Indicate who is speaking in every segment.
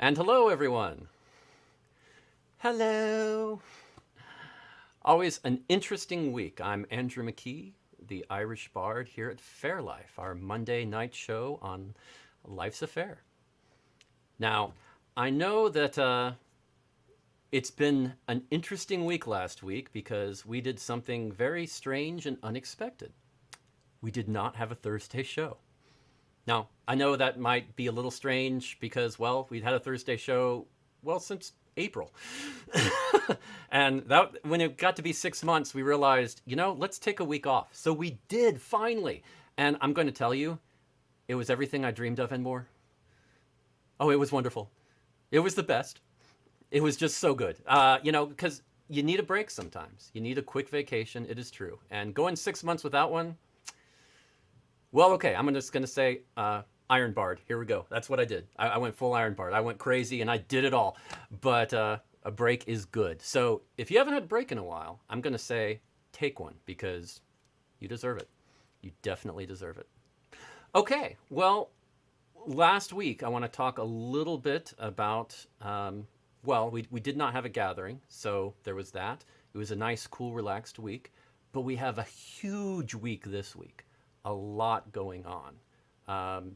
Speaker 1: And hello, everyone. Hello. Always an interesting week. I'm Andrew McKee, the Irish Bard here at Faire Life, our Monday night show on Life's a Fair. Now, I know that it's been an interesting week last week because we did something very strange and unexpected. We did not have a Thursday show. Now, I know that might be a little strange because, well, we'd had a Thursday show, well, since April. And that when it got to be 6 months, we realized, let's take a week off. So we did finally. And I'm going to tell you, it was everything I dreamed of and more. Oh, it was wonderful. It was the best. It was just so good. Because you need a break sometimes. You need a quick vacation. It is true. And going 6 months without one, well, okay, I'm just going to say Iron Bard. Here we go. That's what I did. I went full Iron Bard. I went crazy and I did it all. But a break is good. So if you haven't had a break in a while, I'm going to say take one because you deserve it. You definitely deserve it. Okay, well, last week I want to talk a little bit about, we did not have a gathering, so there was that. It was a nice, cool, relaxed week. But we have a huge week this week. A lot going on. I'm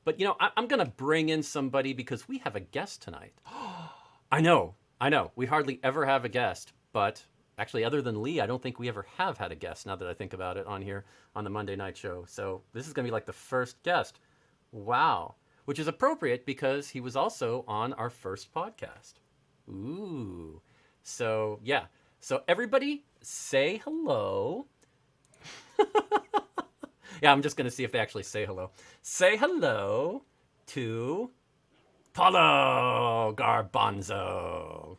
Speaker 1: going to bring in somebody because we have a guest tonight. I know. We hardly ever have a guest, but actually, other than Lee, I don't think we ever have had a guest now that I think about it on here on the Monday night show. So this is going to be like the first guest. Wow. Which is appropriate because he was also on our first podcast. Ooh. So, yeah. So everybody say hello. Yeah, I'm just going to see if they actually say hello. Say hello to Paulo Garbanzo.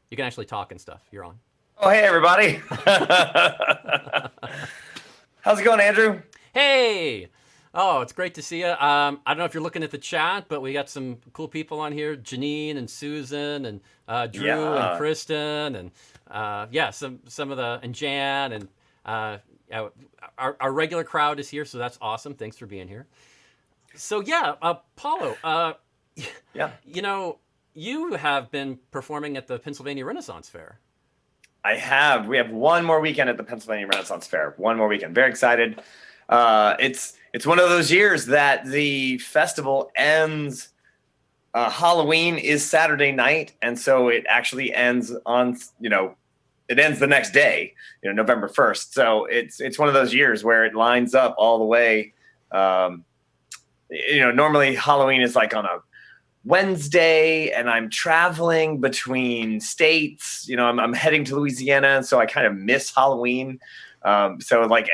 Speaker 1: You can actually talk and stuff. You're on.
Speaker 2: Oh, hey, everybody. How's it going, Andrew?
Speaker 1: Hey. Oh, it's great to see you. I don't know if you're looking at the chat, but we got some cool people on here. Janine and Susan and Drew and Kristen and some of the, and Jan and our regular crowd is here, so that's awesome. Thanks for being here. So Paulo,
Speaker 2: yeah,
Speaker 1: you have been performing at the Pennsylvania Renaissance Fair.
Speaker 2: I have. We have one more weekend at the Pennsylvania Renaissance Fair. One more weekend. Very excited. It's one of those years that the festival ends. Halloween is Saturday night, and so it actually ends on it ends the next day, November 1st. So it's one of those years where it lines up all the way. Normally Halloween is like on a Wednesday, and I'm traveling between states. I'm heading to Louisiana, and so I kind of miss Halloween. So like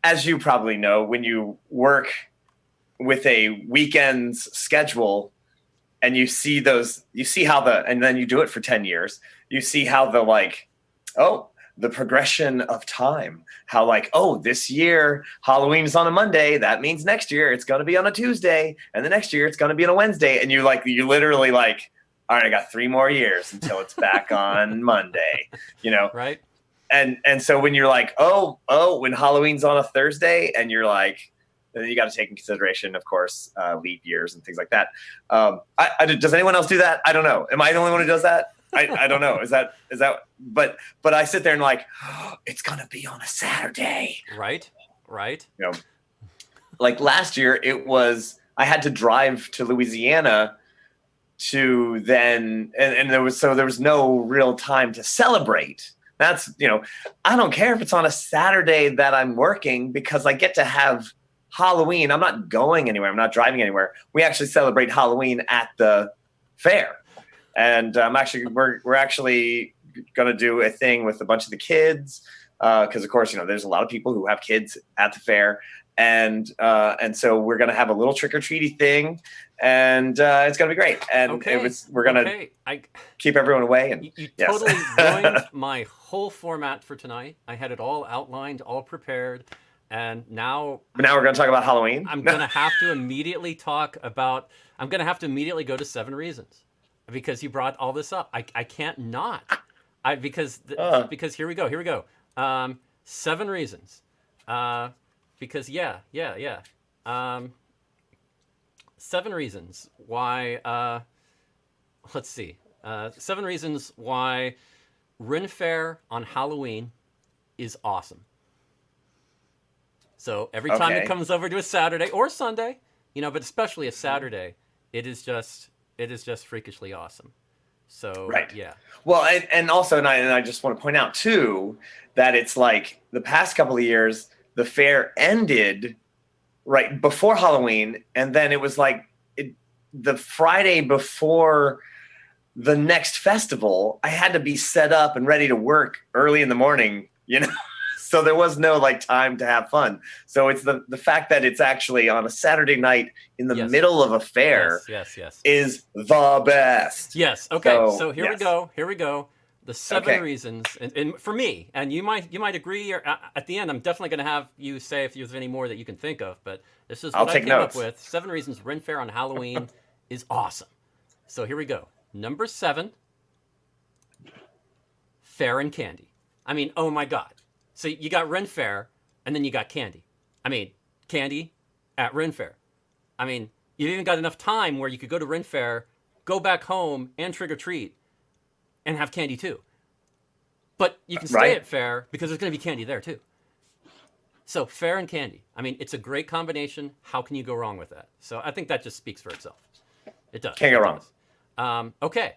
Speaker 2: as you probably know, when you work with a weekend's schedule, and you see and then you do it for 10 years, you see how the progression of time, how this year Halloween is on a Monday. That means next year it's going to be on a Tuesday, and the next year it's going to be on a Wednesday. And you literally all right, I got 3 more years until it's back on Monday,
Speaker 1: Right.
Speaker 2: And so when you're when Halloween's on a Thursday, and you're then you got to take in consideration, of course, leap years and things like that. Does anyone else do that? I don't know. Am I the only one who does that? I don't know. Is that? But I sit there and it's gonna be on a Saturday.
Speaker 1: Right.
Speaker 2: Like last year, I had to drive to Louisiana to then, and there was no real time to celebrate. That's I don't care if it's on a Saturday that I'm working because I get to have Halloween. I'm not going anywhere. I'm not driving anywhere. We actually celebrate Halloween at the fair. And we're actually going to do a thing with a bunch of the kids because, of course, there's a lot of people who have kids at the fair. And so we're going to have a little trick-or-treaty thing, and it's going to be great. And we're going to keep everyone away. And
Speaker 1: you totally ruined my whole format for tonight. I had it all outlined, all prepared. And now
Speaker 2: we're going to talk about Halloween.
Speaker 1: I'm going to have to immediately go to 7 Reasons because you brought all this up. I can't not. Because here we go. 7 Reasons. Because 7 reasons why. Let's see. 7 reasons why Ren Fair on Halloween is awesome. So every time it
Speaker 2: Okay.
Speaker 1: comes over to a Saturday or Sunday, but especially a Saturday, it is just freakishly awesome. So
Speaker 2: Right.
Speaker 1: yeah,
Speaker 2: Well, and also, and I just want to point out too that it's like the past couple of years, the fair ended right before Halloween, and then it was like the Friday before the next festival, I had to be set up and ready to work early in the morning, so there was no like time to have fun. So it's the fact that it's actually on a Saturday night in the
Speaker 1: Yes.
Speaker 2: middle of a fair
Speaker 1: yes.
Speaker 2: is the best.
Speaker 1: Yes. Okay. So here we
Speaker 2: yes.
Speaker 1: go. Here we go. The 7
Speaker 2: Okay.
Speaker 1: reasons, and for me, and you might agree, or at the end, I'm definitely going to have you say if there's any more that you can think of. But this is
Speaker 2: I'll
Speaker 1: what I
Speaker 2: take
Speaker 1: came
Speaker 2: notes.
Speaker 1: up with. 7 reasons Ren Fair on Halloween is awesome. So here we go. Number 7, fair and candy. I mean, oh my God. So you got Ren Fair, and then you got candy. I mean, candy at Ren Fair. I mean, you even got enough time where you could go to Ren Fair, go back home, and trick or treat, and have candy too. But you can stay
Speaker 2: Right.
Speaker 1: at Fair because there's going to be candy there too. So fair and candy. I mean, it's a great combination. How can you go wrong with that? So I think that just speaks for itself. It does.
Speaker 2: Can't go wrong.
Speaker 1: Okay,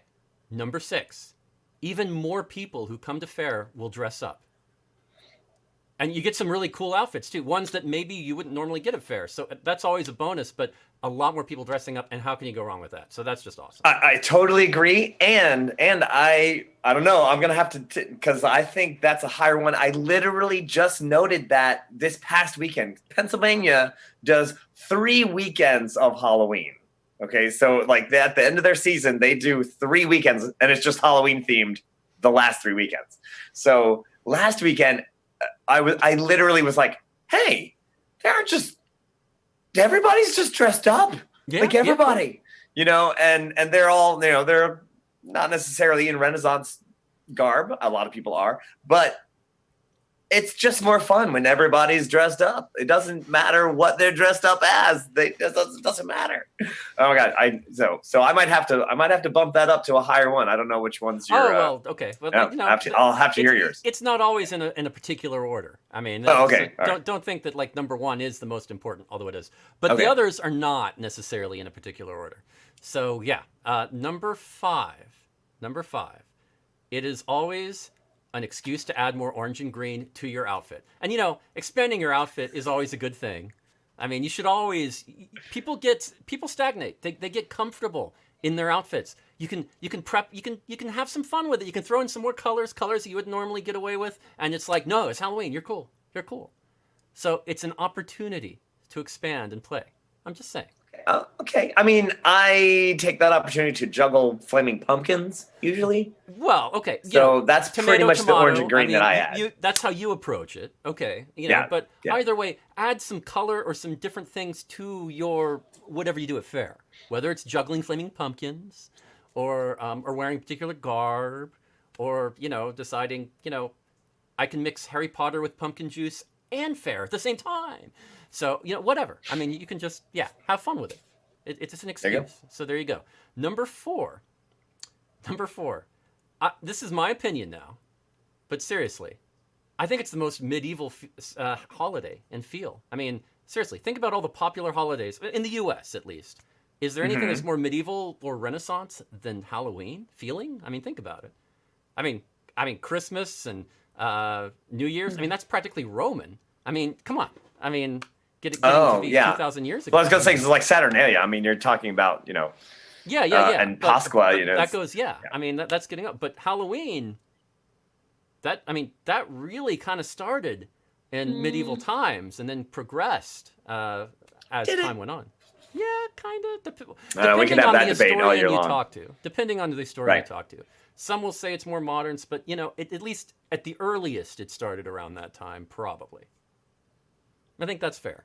Speaker 1: number 6. Even more people who come to Fair will dress up. And you get some really cool outfits too, ones that maybe you wouldn't normally get at Fair. So that's always a bonus, but a lot more people dressing up, and how can you go wrong with that? So that's just awesome.
Speaker 2: I totally agree, and I don't know. I'm gonna have to because I think that's a higher one. I literally just noted that this past weekend, Pennsylvania does 3 weekends of Halloween. Okay, so like at the end of their season, they do 3 weekends, and it's just Halloween themed. The last 3 weekends. So last weekend, I literally was like, hey, everybody's just dressed up.
Speaker 1: Yeah,
Speaker 2: Like everybody, and they're all, they're not necessarily in Renaissance garb. A lot of people are, but it's just more fun when everybody's dressed up. It doesn't matter what they're dressed up as. It doesn't matter. Oh my God. So I might have to bump that up to a higher one. I don't know which one's your.
Speaker 1: Oh well, okay. Well,
Speaker 2: I'll have to hear yours.
Speaker 1: It's not always in a particular order. I mean,
Speaker 2: okay.
Speaker 1: So don't think that like number 1 is the most important, although it is. But
Speaker 2: Okay.
Speaker 1: the others are not necessarily in a particular order. So yeah, number 5. It is always an excuse to add more orange and green to your outfit. And expanding your outfit is always a good thing. I mean, you should always people stagnate. They get comfortable in their outfits. You can prep, you can have some fun with it. You can throw in some more colors that you would normally get away with, and it's like, no, it's Halloween. You're cool. So it's an opportunity to expand and play. I'm just saying.
Speaker 2: Okay. I mean, I take that opportunity to juggle flaming pumpkins usually.
Speaker 1: Well, okay.
Speaker 2: So that's pretty much the orange and green that I add.
Speaker 1: That's how you approach it. Okay.
Speaker 2: Yeah,
Speaker 1: But
Speaker 2: yeah.
Speaker 1: either way, add some color or some different things to your whatever you do at Fair. Whether it's juggling flaming pumpkins or wearing a particular garb or, deciding, I can mix Harry Potter with pumpkin juice and Fair at the same time. So, whatever. I mean, you can just, have fun with it. It's just an excuse. So there you go. Number 4. This is my opinion now, but seriously, I think it's the most medieval holiday and feel. I mean, seriously, think about all the popular holidays, in the U.S. at least. Is there anything that's more medieval or Renaissance than Halloween feeling? I mean, think about it. I mean, Christmas and New Year's, I mean, that's practically Roman. I mean, come on. I mean, getting to be 2,000 years ago.
Speaker 2: Well, I was going to say, 'cause it's like Saturnalia. I mean, you're talking about,
Speaker 1: Yeah.
Speaker 2: And Pascua,
Speaker 1: That goes, I mean, that's getting up. But Halloween, that really kind of started in medieval times and then progressed as time went on. Yeah, kind of.
Speaker 2: we can have that debate all year long.
Speaker 1: Depending on the historian you talk to. Some will say it's more modern, but, at least at the earliest, it started around that time, probably. I think that's fair.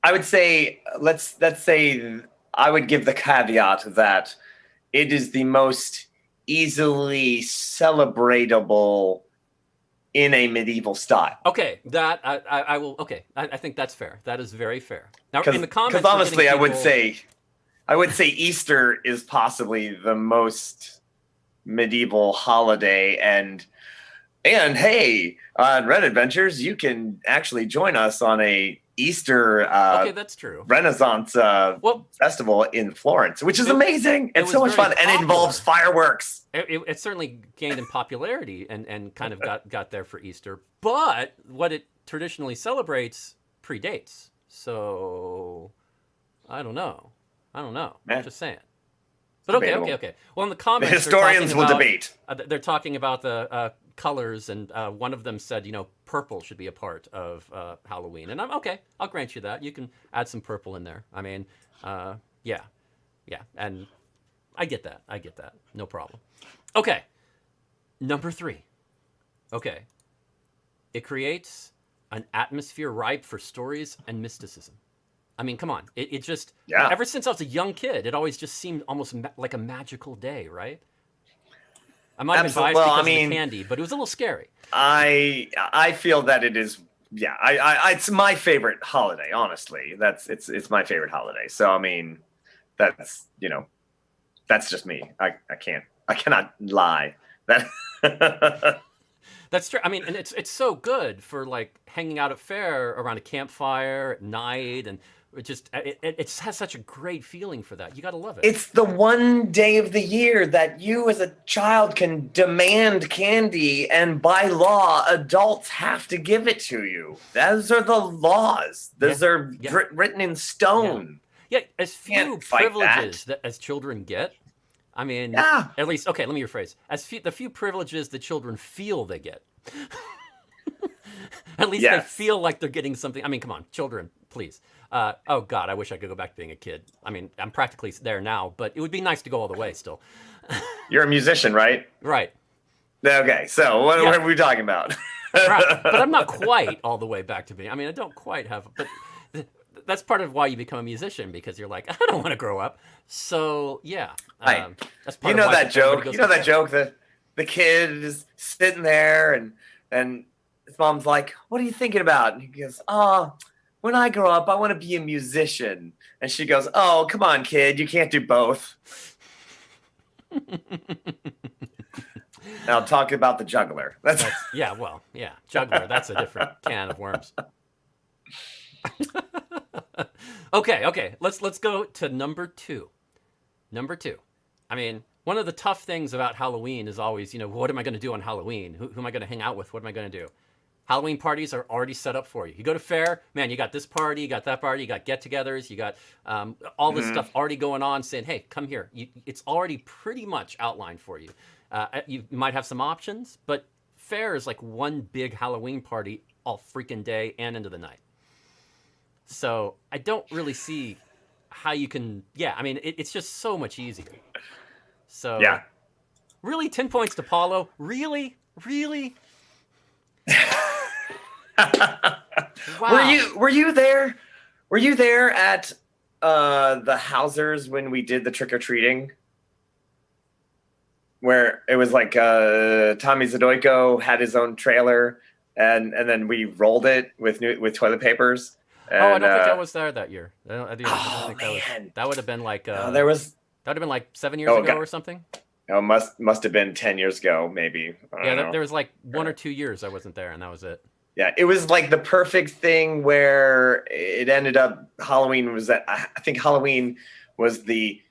Speaker 2: I would say, let's say I would give the caveat that it is the most easily celebratable in a medieval style.
Speaker 1: Okay, that I will. Okay, I think that's fair. That is very fair. Now in the
Speaker 2: Because
Speaker 1: comments, we're getting
Speaker 2: honestly,
Speaker 1: people.
Speaker 2: I would say Easter is possibly the most medieval holiday, and hey, on Red Adventures, you can actually join us on a Easter
Speaker 1: Okay, that's true.
Speaker 2: Renaissance
Speaker 1: Well,
Speaker 2: festival in Florence, which is amazing.
Speaker 1: it
Speaker 2: It's
Speaker 1: was
Speaker 2: so much
Speaker 1: very
Speaker 2: fun, and it involves
Speaker 1: popular.
Speaker 2: fireworks.
Speaker 1: It certainly gained in popularity and kind of got there for Easter. But what it traditionally celebrates predates. So I don't know.
Speaker 2: Eh,
Speaker 1: Just saying. But
Speaker 2: debatable.
Speaker 1: okay. Well, in the
Speaker 2: The
Speaker 1: comments,
Speaker 2: historians will debate.
Speaker 1: They're talking about the colors, and one of them said, purple should be a part of Halloween, and I'm okay. I'll grant you that. You can add some purple in there. I mean, yeah, and I get that. No problem. Okay, number 3. Okay, it creates an atmosphere ripe for stories and mysticism. I mean, come on. It just,
Speaker 2: Yeah,
Speaker 1: ever since I was a young kid, it always just seemed almost like a magical day, right? I might have been
Speaker 2: absolutely.
Speaker 1: biased
Speaker 2: Well,
Speaker 1: because
Speaker 2: I
Speaker 1: of the
Speaker 2: mean,
Speaker 1: candy, but it was a little scary.
Speaker 2: I feel that it is. Yeah, it's my favorite holiday. Honestly, it's my favorite holiday. So I mean, that's that's just me. I cannot lie. That
Speaker 1: That's true. I mean, and it's so good for like hanging out at Fair around a campfire at night, and it has such a great feeling for that. You got to love it.
Speaker 2: it's the one day of the year that you as a child can demand candy, and by law adults have to give it to you. Those are the laws. Those
Speaker 1: Yeah,
Speaker 2: are
Speaker 1: yeah,
Speaker 2: written in
Speaker 1: yeah,
Speaker 2: stone.
Speaker 1: yeah. As few
Speaker 2: Can't fight that.
Speaker 1: privileges that as children get, I mean,
Speaker 2: Yeah,
Speaker 1: at least okay. Let me rephrase. The few privileges the children feel they get, at least they
Speaker 2: yes.
Speaker 1: feel like they're getting something. I mean, come on, children, please. Oh God, I wish I could go back to being a kid. I mean, I'm practically there now, but it would be nice to go all the way still.
Speaker 2: You're a musician, right?
Speaker 1: Right.
Speaker 2: Okay, so what
Speaker 1: Yeah.
Speaker 2: are we talking about?
Speaker 1: Right. But I'm not quite all the way back to being. I mean, I don't quite have. But that's part of why you become a musician, because you're like, I don't want to grow up. So yeah,
Speaker 2: Hi.
Speaker 1: that's
Speaker 2: You
Speaker 1: part of
Speaker 2: know
Speaker 1: why
Speaker 2: that
Speaker 1: everybody
Speaker 2: joke.
Speaker 1: goes
Speaker 2: You know
Speaker 1: to
Speaker 2: that
Speaker 1: fair.
Speaker 2: joke that the kid is sitting there and his mom's like, "What are you thinking about?" And he goes, "Oh, when I grow up, I want to be a musician." And she goes, "Oh, come on, kid, you can't do both." Now talk about the juggler. That's
Speaker 1: Yeah. Well, yeah, juggler. That's a different can of worms. Okay. Let's go to number 2. Number 2. I mean, one of the tough things about Halloween is always, what am I going to do on Halloween? Who am I going to hang out with? What am I going to do? Halloween parties are already set up for you. You go to Fair, man, you got this party, you got that party, you got get-togethers, you got all this stuff already going on saying, hey, come here. It's already pretty much outlined for you. You might have some options, but Fair is like one big Halloween party all freaking day and into the night. So I don't really see how you can, yeah, I mean, it's just so much easier. So
Speaker 2: yeah.
Speaker 1: really 10 points to Paulo? Really? Wow.
Speaker 2: Were you there? Were you there at the Hausers when we did the trick or treating? Where it was like Tommy Zadoiko had his own trailer, and then we rolled it with toilet papers. And,
Speaker 1: I don't think I was there that year. I don't think
Speaker 2: man.
Speaker 1: that would have been like
Speaker 2: There was
Speaker 1: that would have been like 7 years ago or something.
Speaker 2: Oh, must have been 10 years ago, maybe. I don't know.
Speaker 1: There was like 1 or 2 years I wasn't there, and that was it.
Speaker 2: Yeah, it was like the perfect thing where it ended up. Halloween was that. I think Halloween was the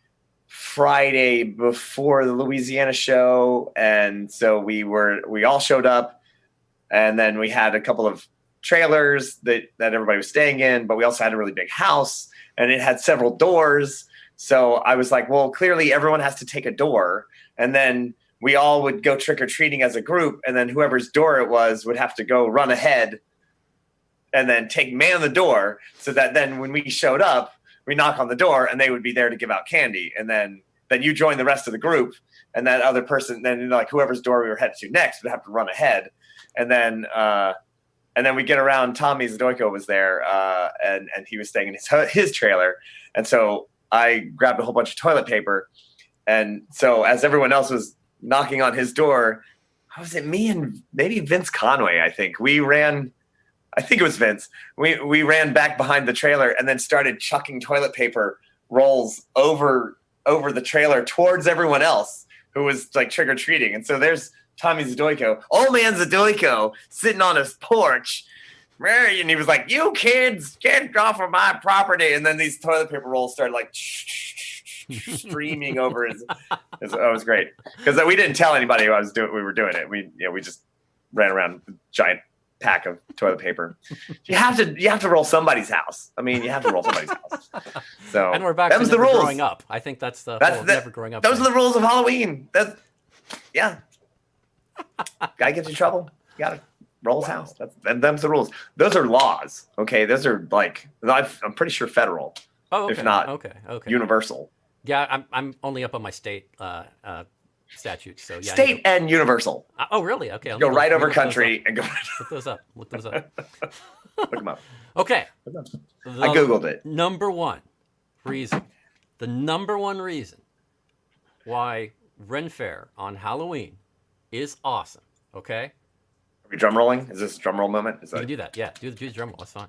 Speaker 2: Friday before the Louisiana show, and so we all showed up, and then we had a couple of trailers that everybody was staying in, but we also had a really big house, and it had several doors. So I was like, well, clearly everyone has to take a door, and then we all would go trick-or-treating as a group, and then whoever's door it was would have to go run ahead and then man the door, so that then when we showed up, we knock on the door and they would be there to give out candy. And then you join the rest of the group, and that other person, then like whoever's door we were headed to next would have to run ahead. And then we get around. Tommy Zadoiko was there, and he was staying in his trailer. And so I grabbed a whole bunch of toilet paper. And so as everyone else was knocking on his door, I was it me and maybe Vince Conway? I think we ran. I think it was Vince. We ran back behind the trailer and then started chucking toilet paper rolls over the trailer towards everyone else who was like trick or treating. And so there's Tommy Zadoyko, old man Zadoyko, sitting on his porch. And he was like, "You kids, get off of my property!" And then these toilet paper rolls started like streaming over his. It was great because we didn't tell anybody we were doing it. We just ran around with a giant pack of toilet paper. You have to roll somebody's house. I mean, you have to roll somebody's house. So
Speaker 1: And we're back
Speaker 2: that
Speaker 1: to
Speaker 2: was the
Speaker 1: never
Speaker 2: rules.
Speaker 1: growing up. I think that's the whole never growing up.
Speaker 2: Those are the rules of Halloween. Yeah. Guy gets in trouble. You gotta roll his house. That's the rules. Those are laws. Okay, those are like I'm pretty sure federal.
Speaker 1: Oh, okay.
Speaker 2: If not
Speaker 1: okay.
Speaker 2: universal.
Speaker 1: Yeah, I'm only up on my state statutes. So yeah.
Speaker 2: State and universal.
Speaker 1: Oh, really? Okay.
Speaker 2: Go right over country and go.
Speaker 1: Look those up.
Speaker 2: Look them up.
Speaker 1: Okay.
Speaker 2: I googled it.
Speaker 1: Number one reason why Ren Fair on Halloween is awesome. Okay.
Speaker 2: Are we drum rolling? Is this a drum roll moment?
Speaker 1: You can do that. Yeah, do the drum roll. That's fine.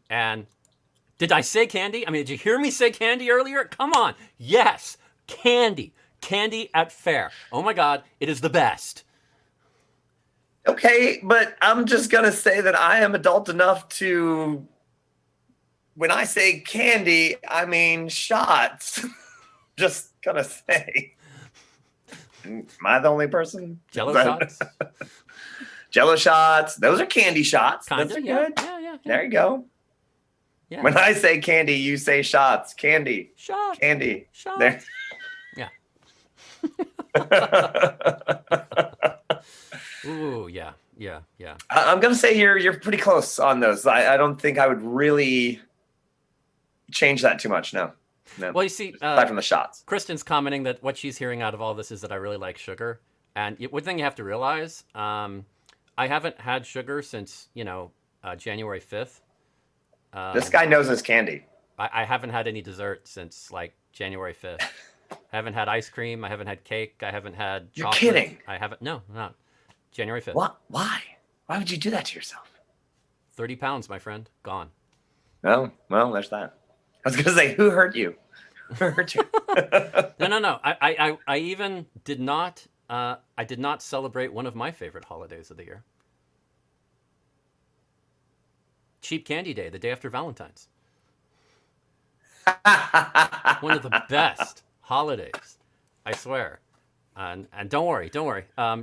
Speaker 1: And did I say candy? I mean, did you hear me say candy earlier? Come on. Yes, candy. Candy at Faire. Oh my God, it is the best.
Speaker 2: Okay, but I'm just going to say that I am adult enough to, when I say candy, I mean shots. Just going to say. Am I the only person?
Speaker 1: Jello shots?
Speaker 2: Jello shots. Those are candy shots.
Speaker 1: Kinda,
Speaker 2: Those are
Speaker 1: yeah,
Speaker 2: good.
Speaker 1: Yeah.
Speaker 2: There you go.
Speaker 1: Yeah.
Speaker 2: When I say candy, you say shots. Candy.
Speaker 1: Shots.
Speaker 2: Candy.
Speaker 1: Shots.
Speaker 2: There.
Speaker 1: Yeah. Ooh, yeah.
Speaker 2: I'm gonna say you're pretty close on those. I don't think I would really change that too much. No.
Speaker 1: Well, you see,
Speaker 2: aside from the shots,
Speaker 1: Kristen's commenting that what she's hearing out of all this is that I really like sugar. And one thing you have to realize, I haven't had sugar since January 5th.
Speaker 2: This guy knows his candy.
Speaker 1: I haven't had any dessert since like January 5th. I haven't had ice cream. I haven't had cake. I haven't had chocolate.
Speaker 2: You're kidding.
Speaker 1: I haven't. No, not January 5th.
Speaker 2: What? Why? Why would you do that to yourself?
Speaker 1: 30 pounds, my friend. Gone.
Speaker 2: Oh, well, there's that. I was going to say, who hurt you? Who hurt you?
Speaker 1: No. I even did not, I did not celebrate one of my favorite holidays of the year. Cheap Candy Day, the day after Valentine's. One of the best holidays, I swear. And don't worry.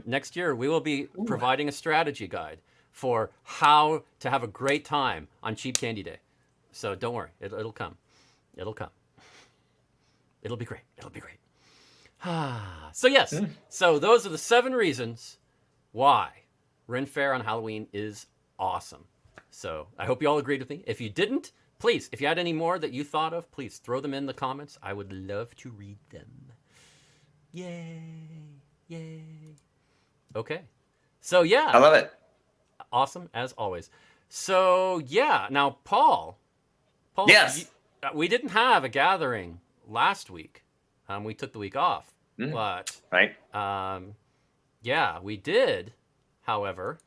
Speaker 1: Next year, we will be providing a strategy guide for how to have a great time on Cheap Candy Day. So don't worry. It'll come. It'll come. It'll be great. So yes. So those are the 7 reasons why Ren Fair on Halloween is awesome. So I hope you all agreed with me. If you didn't, please, if you had any more that you thought of, please throw them in the comments. I would love to read them. Yay. Okay. So yeah.
Speaker 2: I love it.
Speaker 1: Awesome as always. So yeah, now Paul.
Speaker 2: Yes.
Speaker 1: We didn't have a gathering last week. We took the week off. But
Speaker 2: right.
Speaker 1: Yeah, we did, however,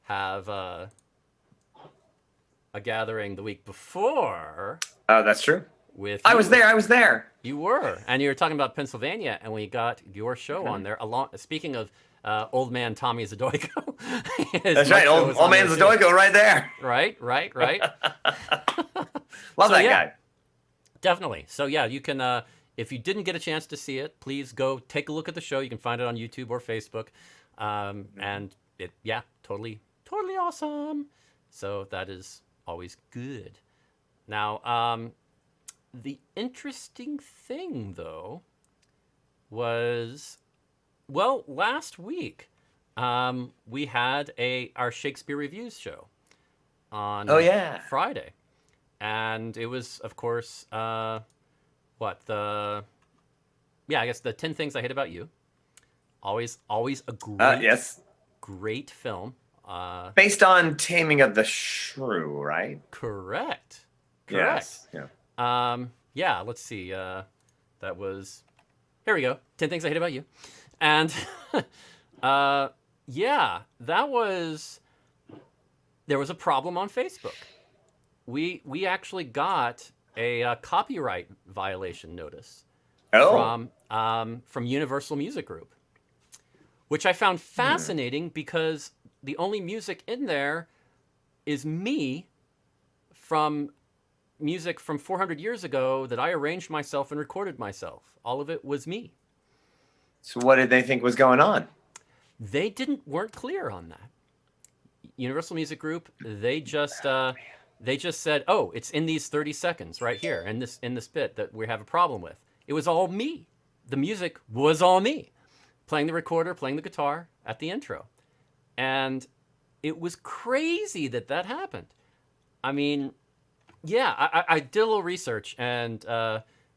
Speaker 1: have a gathering the week before.
Speaker 2: That's true.
Speaker 1: I
Speaker 2: was there.
Speaker 1: You were, and you were talking about Pennsylvania, and we got your show on there. Speaking of old man Tommy Zadoyko.
Speaker 2: That's right, old man Zadoyko right there.
Speaker 1: Right.
Speaker 2: Love that guy.
Speaker 1: Definitely. So yeah, you can. If you didn't get a chance to see it, please go take a look at the show. You can find it on YouTube or Facebook, and totally awesome. So that is always good. Now, the interesting thing, though, was, well, last week we had our Shakespeare Reviews show on Friday. And it was, of course, I guess the 10 Things I Hate About You. Always a great film.
Speaker 2: Based on Taming of the Shrew, right?
Speaker 1: Correct.
Speaker 2: Yes.
Speaker 1: Yeah. Let's see. That was. Here we go. 10 Things I Hate About You, and Yeah, there was a problem on Facebook. We actually got a copyright violation notice
Speaker 2: Oh.
Speaker 1: from Universal Music Group, which I found
Speaker 2: Hmm.
Speaker 1: fascinating because the only music in there is me from music from 400 years ago that I arranged myself and recorded myself. All of it was me.
Speaker 2: So what did they think was going on?
Speaker 1: They weren't clear on that. Universal Music Group, they just said, "Oh, it's in these 30 seconds right here in this bit that we have a problem with." It was all me. The music was all me, playing the recorder, playing the guitar at the intro. And it was crazy that that happened. I mean, yeah, I did a little research, and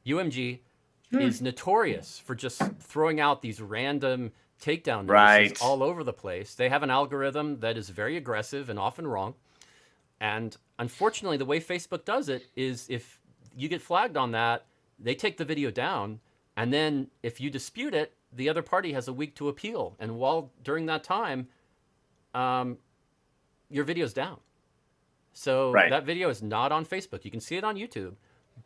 Speaker 1: UMG
Speaker 2: Hmm.
Speaker 1: is notorious for just throwing out these random takedown notices
Speaker 2: Right.
Speaker 1: all over the place. They have an algorithm that is very aggressive and often wrong. And unfortunately, the way Facebook does it is if you get flagged on that, they take the video down. And then if you dispute it, the other party has a week to appeal. And while during that time, um, your video's down. So
Speaker 2: Right.
Speaker 1: that video is not on Facebook. You can see it on YouTube,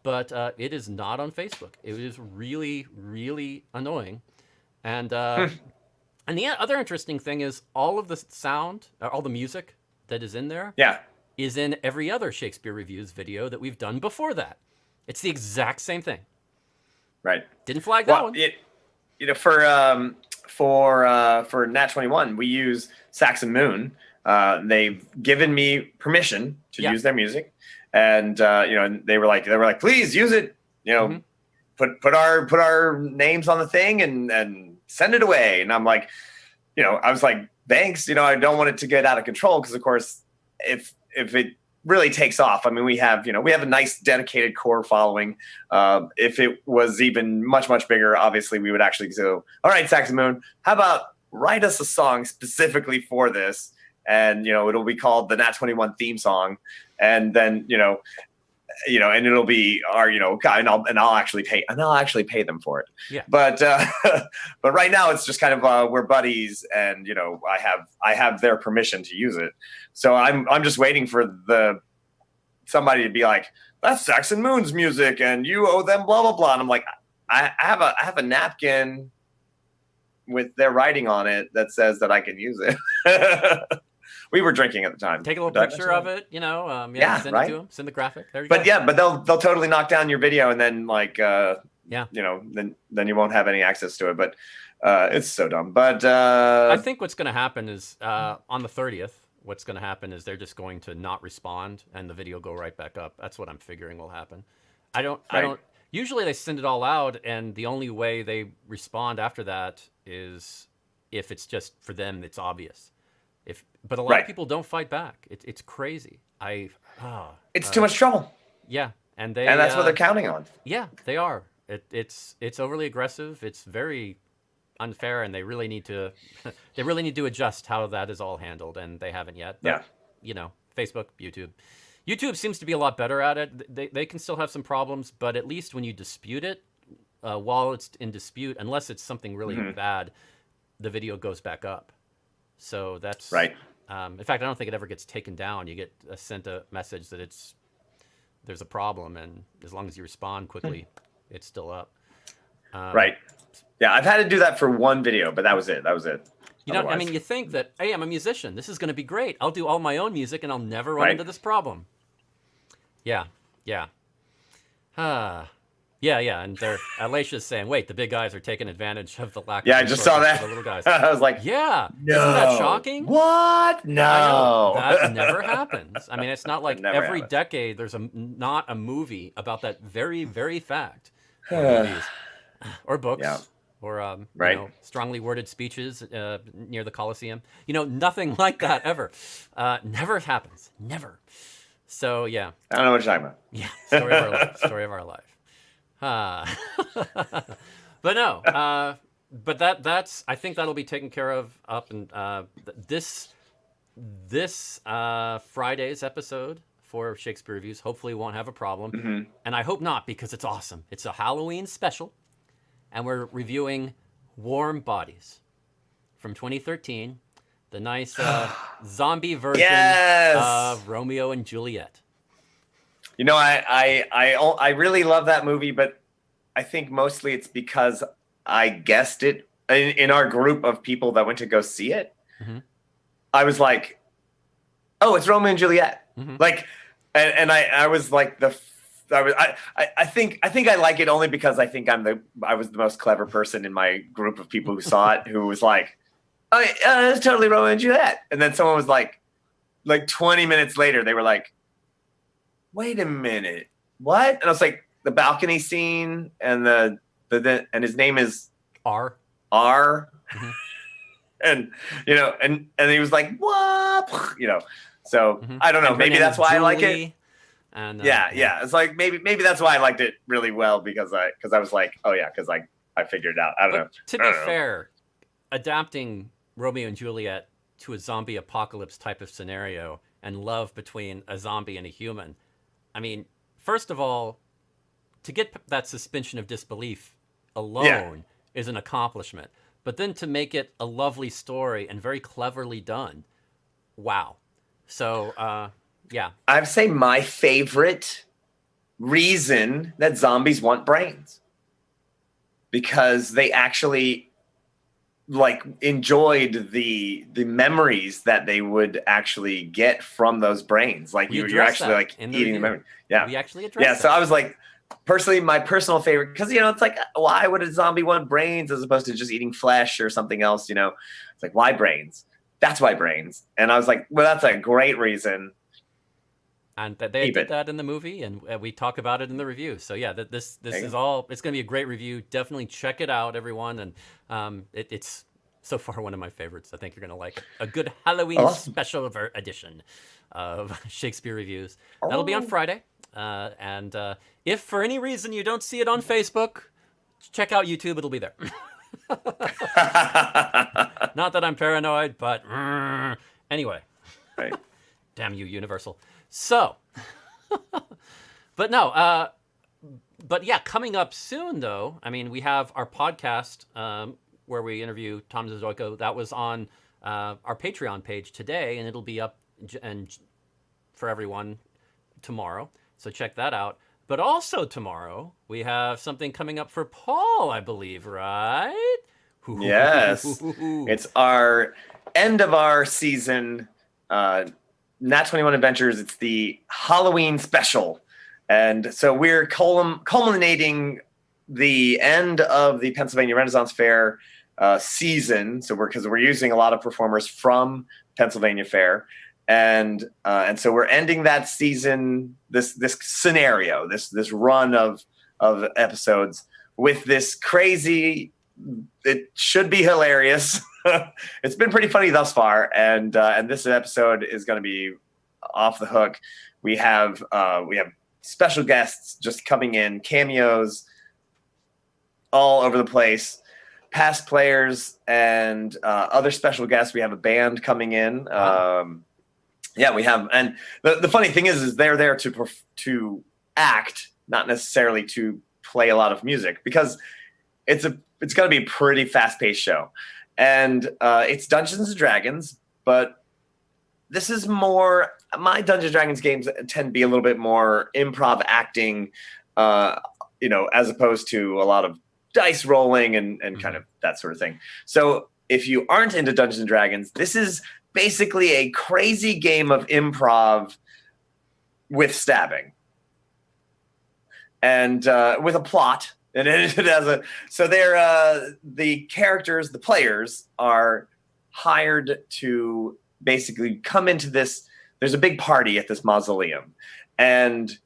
Speaker 1: but it is not on Facebook. It is really, really annoying. And the other interesting thing is all of the sound, all the music that is in there
Speaker 2: Yeah.
Speaker 1: is in every other Shakespeare Reviews video that we've done before that. It's the exact same thing.
Speaker 2: Right.
Speaker 1: Didn't flag that
Speaker 2: Well,
Speaker 1: one.
Speaker 2: for Nat 21, we use Saxon Moon. They've given me permission to
Speaker 1: Yeah.
Speaker 2: use their music, and and they were like, please use it.
Speaker 1: Mm-hmm.
Speaker 2: Put our names on the thing and send it away. And I'm like, I was like, thanks. I don't want it to get out of control because, of course, if it really takes off, I mean, we have a nice dedicated core following. If it was even much, much bigger, obviously we would actually go, all right, Saxon Moon, how about write us a song specifically for this? And, it'll be called the Nat 21 theme song. And then, and it'll be our, and I'll actually pay them for it.
Speaker 1: Yeah.
Speaker 2: But but right now it's just kind of we're buddies, and I have their permission to use it. So I'm just waiting for somebody to be like, that's Saxon Moon's music, and you owe them blah blah blah. And I'm like, I have a napkin with their writing on it that says that I can use it. We were drinking at the time.
Speaker 1: Take a little picture of it,
Speaker 2: Yeah,
Speaker 1: send
Speaker 2: right?
Speaker 1: it to them, send the graphic. There you
Speaker 2: But
Speaker 1: go.
Speaker 2: yeah, but they'll totally knock down your video, and then
Speaker 1: Yeah.
Speaker 2: then you won't have any access to it. But it's so dumb. But
Speaker 1: I think what's going to happen is on the 30th, what's going to happen is they're just going to not respond and the video go right back up. That's what I'm figuring will happen. I don't. Usually they send it all out, and the only way they respond after that is if it's just for them, it's obvious. But a lot of people don't fight back. It's crazy.
Speaker 2: It's too much trouble.
Speaker 1: Yeah, and
Speaker 2: that's what they're counting on.
Speaker 1: Yeah, they are. It's overly aggressive. It's very unfair, and they really need to adjust how that is all handled, and they haven't yet. But, Facebook, YouTube seems to be a lot better at it. They can still have some problems, but at least when you dispute it, while it's in dispute, unless it's something really bad, the video goes back up. So that's
Speaker 2: right.
Speaker 1: In fact, I don't think it ever gets taken down. You get sent a message that there's a problem, and as long as you respond quickly, it's still up.
Speaker 2: Right. Yeah, I've had to do that for one video, but that was it.
Speaker 1: I mean, you think that, hey, I'm a musician. This is going to be great. I'll do all my own music, and I'll never run into this problem. Yeah. Yeah, and Alicia's saying, "Wait, the big guys are taking advantage of the lack."
Speaker 2: Yeah, I just saw that.
Speaker 1: The little guys.
Speaker 2: I was like,
Speaker 1: "Yeah,
Speaker 2: no.
Speaker 1: Isn't that shocking?
Speaker 2: What? No,
Speaker 1: that never happens. I mean, it's not like every
Speaker 2: happens.
Speaker 1: decade there's not a movie about that very, very fact, or movies, or books, or strongly worded speeches near the Colosseum. Nothing like that ever. Never happens. Never. So yeah.
Speaker 2: I don't know what you're talking about.
Speaker 1: Yeah, story of our life. Story of our life. But no, but that's I think that'll be taken care of up in this Friday's episode for Shakespeare Reviews hopefully won't have a problem, and I hope not, because it's awesome. It's a Halloween special, and we're reviewing Warm Bodies from 2013 The nice zombie version
Speaker 2: Yes.
Speaker 1: of Romeo and Juliet.
Speaker 2: You know, I really love that movie, but I think mostly it's because I guessed it in our group of people that went to go see it.
Speaker 1: Mm-hmm.
Speaker 2: I was like, "Oh, it's Romeo and Juliet."
Speaker 1: Mm-hmm.
Speaker 2: Like, and I was like I think I like it only because I think I was the most clever person in my group of people who saw it, who was like, "Oh, it's totally Romeo and Juliet," and then someone was like 20 minutes later, they were like, "Wait a minute, what?" And I was like, "The balcony scene and the and his name is
Speaker 1: R.
Speaker 2: R."
Speaker 1: Mm-hmm.
Speaker 2: And and he was like, "What?" So
Speaker 1: Mm-hmm.
Speaker 2: I don't know.
Speaker 1: And her
Speaker 2: Maybe
Speaker 1: name
Speaker 2: that's
Speaker 1: is
Speaker 2: why I like it.
Speaker 1: Julie. And
Speaker 2: Yeah. It's like maybe that's why I liked it really well, because I was like, oh yeah, because I figured it out. I don't know.
Speaker 1: To be fair, adapting Romeo and Juliet to a zombie apocalypse type of scenario and love between a zombie and a human, I mean, first of all, to get that suspension of disbelief alone is an accomplishment. But then to make it a lovely story and very cleverly done, wow. So, yeah.
Speaker 2: I would say my favorite reason that zombies want brains, because they actually enjoyed the memories that they would actually get from those brains. Like you're actually eating the memory. Yeah.
Speaker 1: We actually addressed that.
Speaker 2: So I was like, personally, my personal favorite, because it's like, why would a zombie want brains as opposed to just eating flesh or something else? It's like, why brains? That's why brains. And I was like, well, that's a great reason.
Speaker 1: And they did that in the movie, and we talk about it in the review. So yeah, this is all. It's going to be a great review. Definitely check it out, everyone. And it's so far one of my favorites. I think you're going to like it. A good Halloween special edition of Shakespeare Reviews. That'll be on Friday. And if for any reason you don't see it on Facebook, check out YouTube. It'll be there. Not that I'm paranoid, but anyway.
Speaker 2: Right.
Speaker 1: Damn you, Universal. So, but no, but yeah, coming up soon though. I mean, we have our podcast where we interview Tom Zazoyko. That was on our Patreon page today, and it'll be up and for everyone tomorrow. So check that out. But also tomorrow we have something coming up for Paul, I believe, right?
Speaker 2: Yes, it's our end of our season. Nat 21 Adventures. It's the Halloween special. And so we're culminating the end of the Pennsylvania Renaissance Fair season. So because we're using a lot of performers from Pennsylvania Fair. And so we're ending that season, this scenario, this run of episodes with this crazy, it should be hilarious. It's been pretty funny thus far, and this episode is going to be off the hook. We have special guests just coming in, cameos all over the place, past players and other special guests. We have a band coming in. We have, and the funny thing is they're there to act, not necessarily to play a lot of music, because it's going to be a pretty fast-paced show. And it's Dungeons and Dragons, but this is more, my Dungeons and Dragons games tend to be a little bit more improv acting, as opposed to a lot of dice rolling and kind of that sort of thing. So if you aren't into Dungeons and Dragons, this is basically a crazy game of improv with stabbing and with a plot. And it has the characters, the players are hired to basically come into this. There's a big party at this mausoleum, and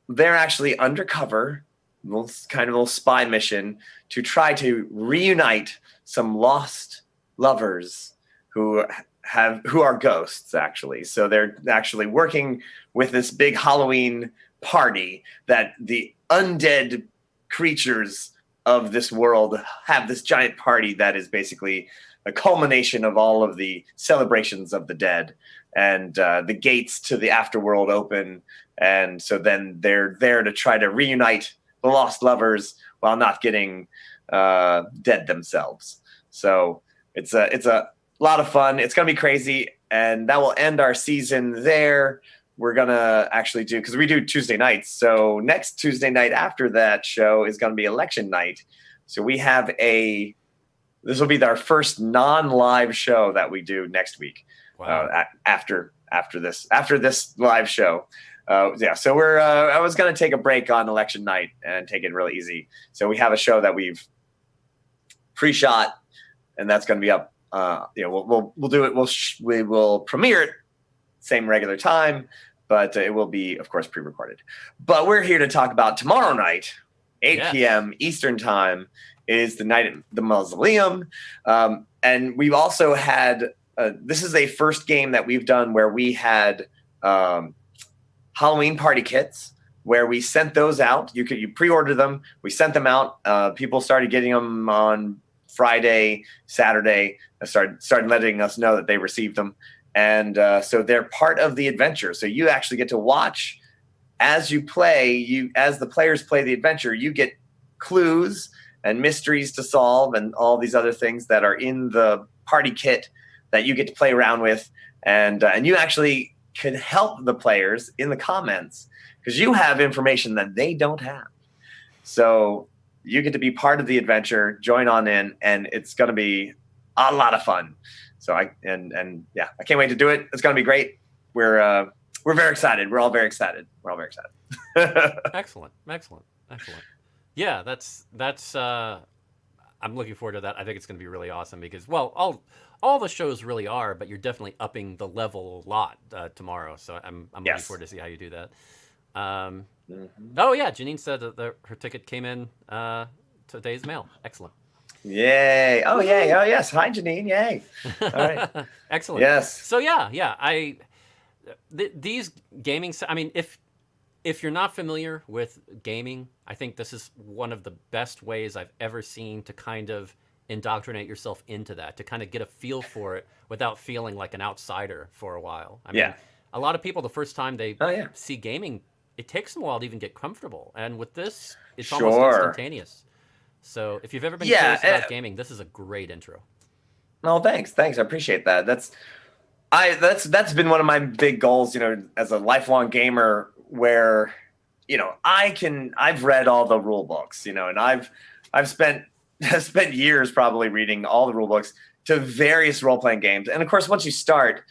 Speaker 2: they're actually undercover, little spy mission to try to reunite some lost lovers who are ghosts, actually. So they're actually working with this big Halloween party that the undead creatures of this world have, this giant party that is basically a culmination of all of the celebrations of the dead, and the gates to the afterworld open, and so then they're there to try to reunite the lost lovers while not getting dead themselves. So it's a lot of fun. It's going to be crazy, and that will end our season there. We're going to actually do, because we do Tuesday nights. So next Tuesday night after that show is going to be election night. So we have this will be our first non-live show that we do next week.
Speaker 1: Wow.
Speaker 2: After this live show. So I was going to take a break on election night and take it really easy. So we have a show that we've pre-shot, and that's going to be up. We'll do it. We will premiere it same regular time, but it will be, of course, pre-recorded. But we're here to talk about tomorrow night, 8 p.m. Eastern time, is the night at the Mausoleum. And we've also had, this is a first game that we've done where we had Halloween party kits, where we sent those out. You pre-order them. We sent them out. People started getting them on Friday, Saturday. Started letting us know that they received them. And so they're part of the adventure. So you actually get to watch as you play. As the players play the adventure, you get clues and mysteries to solve and all these other things that are in the party kit that you get to play around with. And you actually can help the players in the comments because you have information that they don't have. So you get to be part of the adventure, join on in, and it's going to be a lot of fun. So I can't wait to do it. It's going to be great. We're very excited. We're all very excited.
Speaker 1: Excellent. Yeah, that's. I'm looking forward to that. I think it's going to be really awesome because, well, all the shows really are, but you're definitely upping the level a lot tomorrow. So I'm looking forward to see how you do that. Oh yeah, Janine said that her ticket came in today's mail. Excellent.
Speaker 2: Yay! Oh yay! Oh yes! Hi Janine! Yay! All right.
Speaker 1: Excellent.
Speaker 2: Yes.
Speaker 1: So yeah. These gaming. I mean, if you're not familiar with gaming, I think this is one of the best ways I've ever seen to kind of indoctrinate yourself into that, to kind of get a feel for it without feeling like an outsider for a while. I mean, a lot of people, the first time they see gaming, it takes them a while to even get comfortable. And with this, it's almost instantaneous. So if you've ever been curious about gaming, this is a great intro.
Speaker 2: Oh, thanks. I appreciate that. That's been one of my big goals, as a lifelong gamer, where, I've read all the rule books, and I've spent years probably reading all the rule books to various role-playing games. And of course, once you start,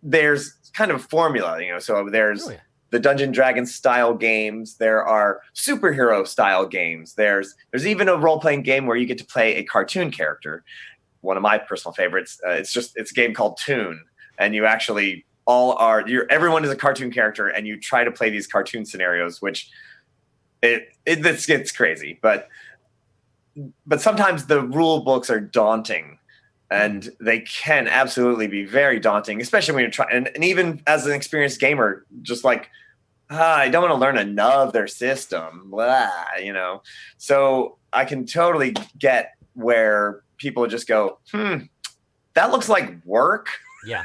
Speaker 2: there's kind of a formula, so there's the Dungeon Dragon style games. There are superhero style games. There's even a role-playing game where you get to play a cartoon character. One of my personal favorites. It's a game called Toon, and you actually everyone is a cartoon character, and you try to play these cartoon scenarios, which it's crazy, but sometimes the rule books are daunting, and they can absolutely be very daunting, especially when you're trying. And even as an experienced gamer, just like, I don't want to learn another system, blah, So I can totally get where people just go, that looks like work.
Speaker 1: Yeah.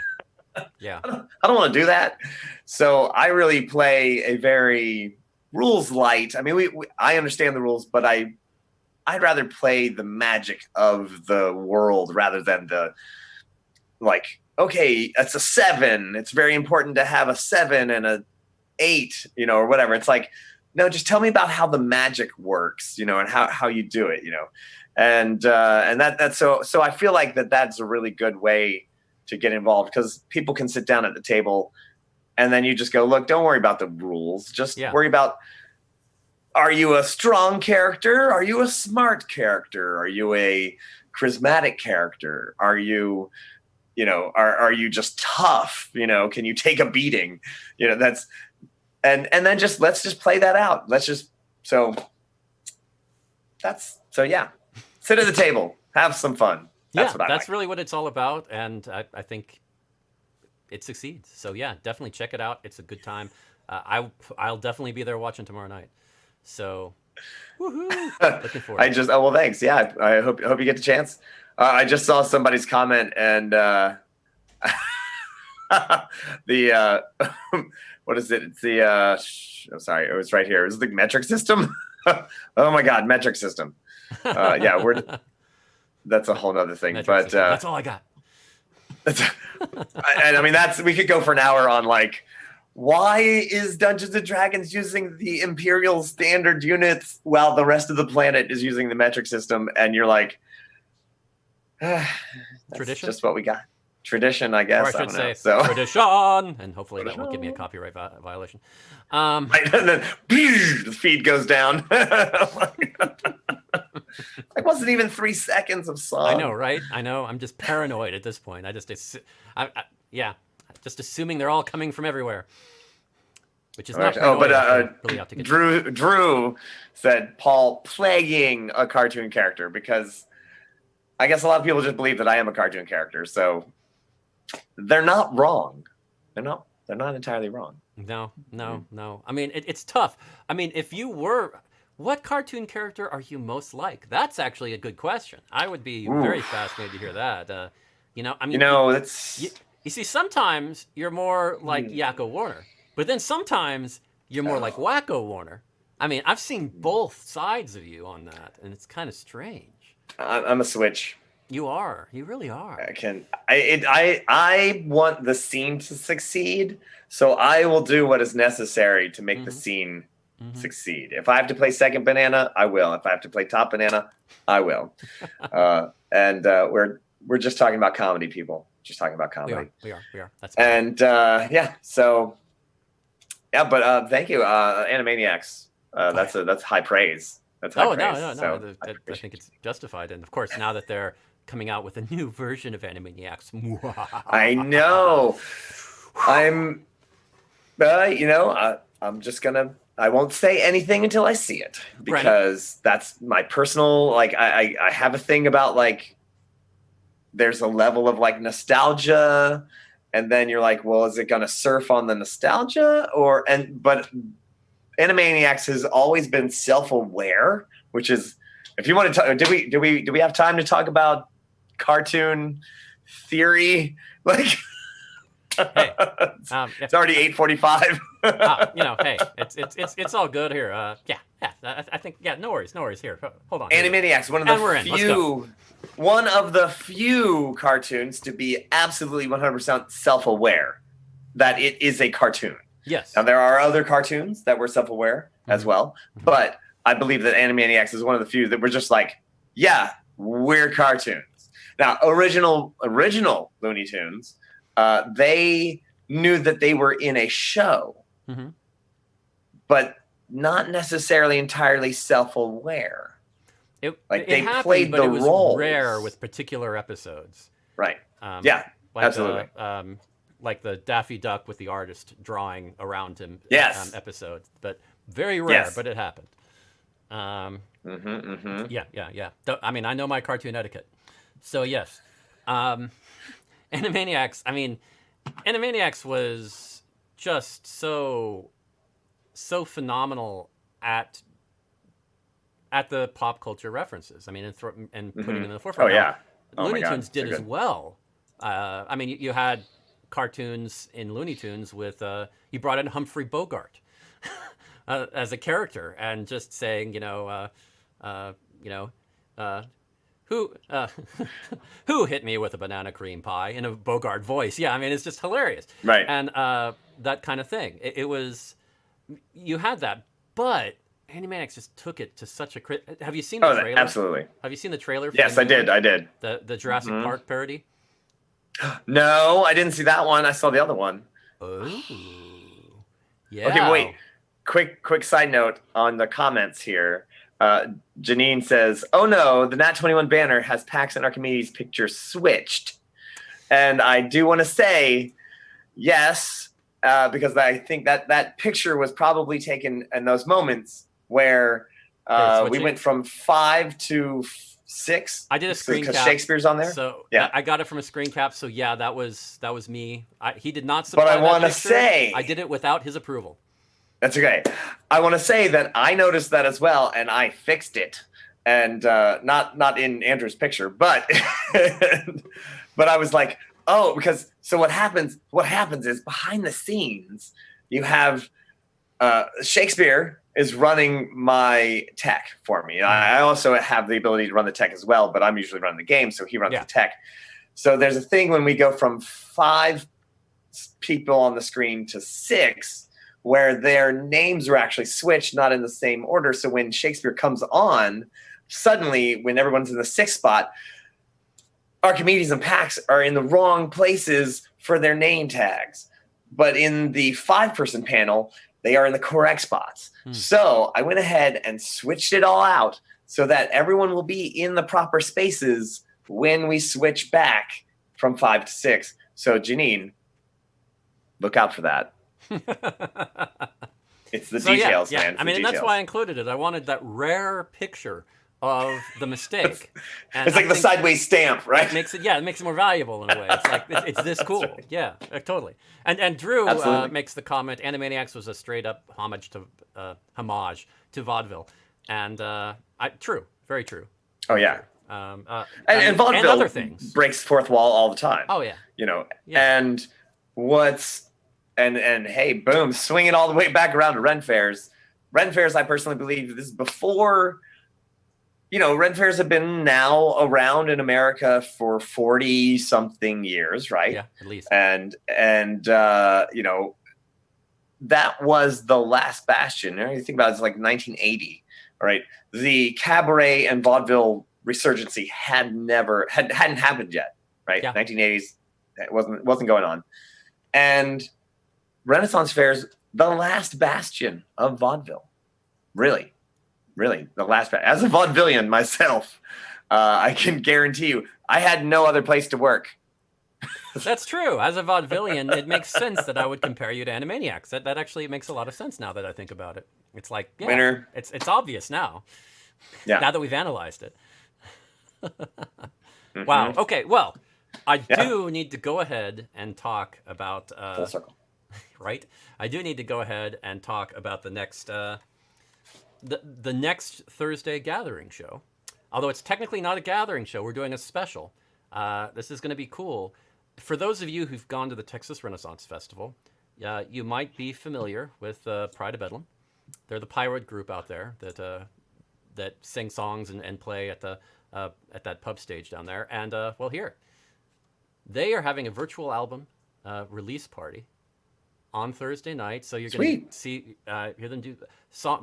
Speaker 2: I don't want to do that. So I really play a very rules light. I mean, I understand the rules, but I'd rather play the magic of the world rather than okay, it's a 7. It's very important to have a 7 and a 8, or whatever. It's like, no, just tell me about how the magic works, and how you do it, and that's so I feel like that's a really good way to get involved, because people can sit down at the table and then you just go, look, don't worry about the rules. Just worry about, are you a strong character? Are you a smart character? Are you a charismatic character? Are you, are you just tough? Can you take a beating? That's, and then let's just play that out. Sit at the table, have some fun.
Speaker 1: That's really what it's all about, and I think it succeeds. So definitely check it out. It's a good time. I'll definitely be there watching tomorrow night. So, woohoo! Looking forward.
Speaker 2: Thanks. Yeah, I hope you get the chance. I just saw somebody's comment, and the what is it? It's the I'm sorry, it was right here. Is it the metric system? Oh my God, metric system. That's a whole nother thing. Metric system.
Speaker 1: That's all I got.
Speaker 2: And I mean, we could go for an hour on like, why is Dungeons and Dragons using the Imperial standard units while the rest of the planet is using the metric system? And you're like, that's
Speaker 1: Tradition?
Speaker 2: just what we got. Tradition, I
Speaker 1: Or I
Speaker 2: guess.
Speaker 1: should say
Speaker 2: So
Speaker 1: tradition, and hopefully that won't give me a copyright violation.
Speaker 2: right, and then the feed goes down. It wasn't even 3 seconds of song.
Speaker 1: I know, right? I know. I'm just paranoid at this point. Yeah, just assuming they're all coming from everywhere, which is not paranoid. Really out to get
Speaker 2: Drew said Paul plaguing a cartoon character, because I guess a lot of people just believe that I am a cartoon character. So they're not wrong. They're not entirely wrong.
Speaker 1: No. I mean, it's tough. I mean, if you were, what cartoon character are you most like? That's actually a good question. I would be very fascinated to hear that. I mean, you see, sometimes you're more like Yakko Warner, but then sometimes you're more like Wacko Warner. I mean, I've seen both sides of you on that, and it's kind of strange.
Speaker 2: I'm a switch.
Speaker 1: You are. You really are.
Speaker 2: I want the scene to succeed, so I will do what is necessary to make the scene succeed. If I have to play second banana, I will. If I have to play top banana, I will. And we're just talking about comedy, people. Just talking about comedy.
Speaker 1: We are. That's
Speaker 2: fine. And but thank you, Animaniacs. That's high praise. That's high praise.
Speaker 1: No.
Speaker 2: So
Speaker 1: I think it's justified, and of course, now that they're coming out with a new version of Animaniacs,
Speaker 2: I know. I'm just gonna. I won't say anything until I see it, because that's my personal. Like, I have a thing about, like, there's a level of like nostalgia, and then you're like, well, is it gonna surf on the nostalgia but Animaniacs has always been self-aware, which is, if you want to talk, do we have time to talk about cartoon theory? Like,
Speaker 1: hey,
Speaker 2: it's already 8:45.
Speaker 1: Hey, it's all good here. I think no worries here. Hold on.
Speaker 2: Animaniacs, one of the few cartoons to be absolutely 100% self-aware that it is a cartoon.
Speaker 1: Yes.
Speaker 2: Now, there are other cartoons that were self-aware as well, but I believe that Animaniacs is one of the few that were just like, yeah, we're cartoons. Now, original Looney Tunes, they knew that they were in a show, but not necessarily entirely self-aware. They played the roles.
Speaker 1: It was rare with particular episodes.
Speaker 2: Right. Absolutely.
Speaker 1: Like the Daffy Duck with the artist drawing around him episode, but very rare, but it happened. Yeah. I mean, I know my cartoon etiquette. So yes. Animaniacs, Animaniacs was just so phenomenal at the pop culture references. I mean, and putting them in the forefront.
Speaker 2: Oh yeah.
Speaker 1: Looney Tunes did as well. You had cartoons in Looney Tunes with you brought in Humphrey Bogart as a character, and just saying, who hit me with a banana cream pie in a Bogart voice? Yeah, it's just hilarious,
Speaker 2: right?
Speaker 1: And that kind of thing. It was, you had that, but Animaniacs just took it to such a. Have you seen the trailer?
Speaker 2: Absolutely.
Speaker 1: Have you seen the trailer?
Speaker 2: Yes, I did.
Speaker 1: The Jurassic Park parody.
Speaker 2: No, I didn't see that one. I saw the other one.
Speaker 1: Oh, yeah.
Speaker 2: Okay, wait. Quick side note on the comments here. Janine says, "Oh no, the Nat 21 banner has Pax and Archimedes' picture switched," and I do want to say yes, because I think that picture was probably taken in those moments where we went from 5 to 6.
Speaker 1: I did a screen cap.
Speaker 2: Shakespeare's on there.
Speaker 1: So yeah, I got it from a screen cap. So yeah, that was me. He did not supply
Speaker 2: But I want to say
Speaker 1: I did it without his approval.
Speaker 2: That's okay. I want to say that I noticed that as well, and I fixed it, and not in Andrew's picture, but but I was like, oh, because so what happens is behind the scenes you have Shakespeare is running my tech for me. I also have the ability to run the tech as well, but I'm usually running the game, so he runs the tech. So there's a thing when we go from 5 people on the screen to 6, where their names are actually switched, not in the same order. So when Shakespeare comes on, suddenly when everyone's in the 6th spot, Archimedes and Pax are in the wrong places for their name tags. But in the 5-person panel, they are in the correct spots. So I went ahead and switched it all out so that everyone will be in the proper spaces when we switch back from 5 to 6. So Janine, look out for that. It's the details, man.
Speaker 1: I mean, that's why I included it. I wanted that rare picture of the mistake.
Speaker 2: And it's like the sideways stamp, right?
Speaker 1: It makes it more valuable in a way. It's like it's this cool.
Speaker 2: Right.
Speaker 1: Yeah, totally. And Drew makes the comment: Animaniacs was a straight up homage to vaudeville, and true, very true.
Speaker 2: Oh yeah.
Speaker 1: And
Speaker 2: vaudeville
Speaker 1: and other things
Speaker 2: breaks fourth wall all the time.
Speaker 1: Oh yeah.
Speaker 2: And hey, boom, swing it all the way back around to Ren Fairs. Ren Fairs, I personally believe this is before. Ren Fairs have been now around in America for 40 something years, right?
Speaker 1: Yeah, at least.
Speaker 2: And that was the last bastion. You think about it, it's like 1980, right? The cabaret and vaudeville resurgency hadn't happened yet, right?
Speaker 1: Yeah.
Speaker 2: 1980s, it wasn't going on. And Renaissance Fairs, the last bastion of vaudeville, really, the last. As a vaudevillian myself, I can guarantee you, I had no other place to work.
Speaker 1: That's true. As a vaudevillian, it makes sense that I would compare you to Animaniacs. That actually makes a lot of sense now that I think about it. It's like, yeah,
Speaker 2: winner.
Speaker 1: It's obvious now.
Speaker 2: Yeah.
Speaker 1: Now that we've analyzed it. Mm-hmm. Wow. Okay. Well, I do need to go ahead and talk about
Speaker 2: full circle.
Speaker 1: Right. I do need to go ahead and talk about the next the next Thursday gathering show. Although it's technically not a gathering show, we're doing a special. This is going to be cool. For those of you who've gone to the Texas Renaissance Festival, you might be familiar with Pride of Bedlam. They're the pirate group out there that sing songs and play at that pub stage down there. And here, they are having a virtual album release party on Thursday night. So you're going to hear them do